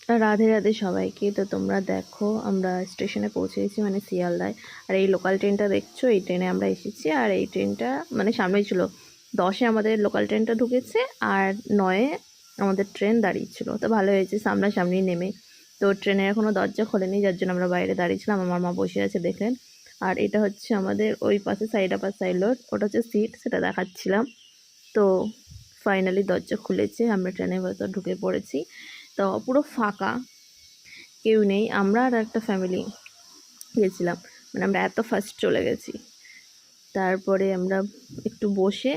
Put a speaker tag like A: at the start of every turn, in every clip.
A: রাধে রাধে সবাইকে। তো তোমরা দেখো আমরা স্টেশনে পৌঁছে গেছি, মানে শিয়ালদায়। আর এই লোকাল ট্রেনটা দেখছো, এই ট্রেনে আমরা এসেছি। আর এই ট্রেনটা মানে সামনেই ছিল, 10-এ আমাদের লোকাল ট্রেনটা ঢুকেছে আর 9-এ আমাদের ট্রেন দাঁড়িয়েছিল। তো ভালো হয়েছে সামনাসামনি নেমে। তো ট্রেনের এখনও দরজা খোলেনি, যার জন্য আমরা বাইরে দাঁড়িয়েছিলাম। আমার মা বসে আছে দেখলেন। আর এটা হচ্ছে আমাদের ওই পাশে সাইড আপার সাইড লোড, ওটা হচ্ছে সিট, সেটা দেখাচ্ছিলাম। তো ফাইনালি দরজা খুলেছে, আমরা ট্রেনের ভেতর ঢুকে পড়েছি। তো পুরো ফাঁকা, কেউ নেই। আমরা আর একটা ফ্যামিলি গেছিলাম, মানে আমরা এত ফার্স্ট চলে গেছি। তারপরে আমরা একটু বসে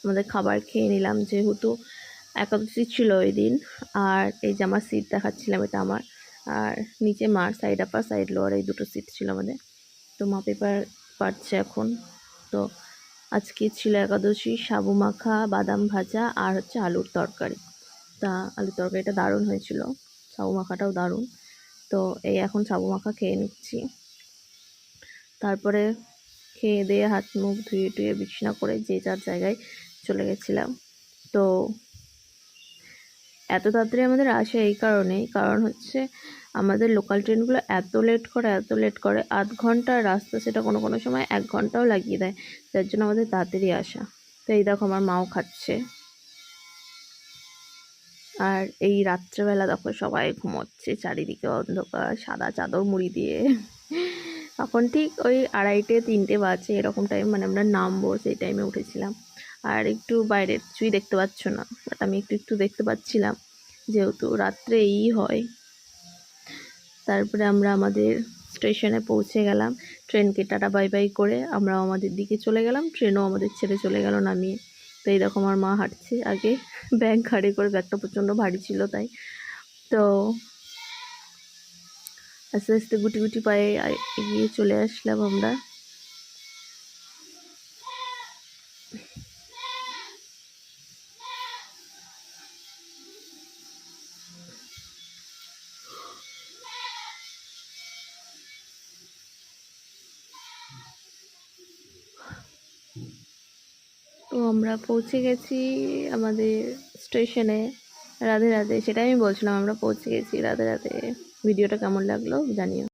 A: আমাদের খাবার খেয়ে নিলাম, যেহেতু একাদশী ছিল ওই দিন। আর এই যে আমার সিট দেখাচ্ছিলাম, এটা আমার। আর নিচে মার, সাইড আপার সাইড লোয়ার, এই দুটো সিট ছিল আমাদের। তো মা পেপার পাচ্ছে এখন। তো আজকে ছিল একাদশী, সাবু মাখা, বাদাম ভাজা আর হচ্ছে আলুর তরকারি। তা আলুর তরকারিটা দারুণ হয়েছিল, সাবু মাখাটাও দারুণ। তো এই এখন সাবু মাখা খেয়ে নিচ্ছি। তারপরে খেয়ে দিয়ে হাত মুখ ধুয়ে টুয়ে বিছানা করে যে যার জায়গায় চলে গেছিলাম। তো এত তাড়াতাড়ি আমাদের আসা এই কারণেই, কারণ হচ্ছে আমাদের লোকাল ট্রেনগুলো এত লেট করে, 8 ঘন্টার রাস্তা, সেটা কোনো কোনো সময় 1 ঘন্টাও লাগিয়ে দেয়। যার জন্য আমাদের তাড়াতাড়ি আসা। তো এই দেখো আমার মাও খাচ্ছে। আর এই রাত্রেবেলা দেখো সবাই ঘুমোচ্ছে, চারিদিকে অন্ধকার, সাদা চাদর মুড়ি দিয়ে। এখন ঠিক ওই 2:30-3টে বাজে এরকম টাইম, মানে আমরা নামবো সেই টাইমে উঠেছিলাম। আর একটু বাইরের কিছুই দেখতে পাচ্ছ না, বাট আমি একটু একটু দেখতে পাচ্ছিলাম, যেহেতু রাত্রে এই হয়। তারপরে আমরা আমাদের স্টেশনে পৌঁছে গেলাম। ট্রেনকে টাটা বাই বাই করে আমরাও আমাদের দিকে চলে গেলাম, ট্রেনও আমাদের ছেড়ে চলে গেল নামিয়ে। তো এই দেখো আমার মা হাঁটছে আগে, ব্যাগ ঘাড়ে করে, ব্যাগটা প্রচণ্ড ভারী ছিল তাই। তো আস্তে আস্তে গুটি গুটি পায়ে এগিয়ে চলে আসলাম আমরা। তো আমরা পৌঁছে গেছি আমাদের স্টেশনে। রাধে রাধে, সেটাই আমি বলছিলাম, আমরা পৌঁছে গেছি। রাধে রাধে। ভিডিওটা কেমন লাগলো জানিও।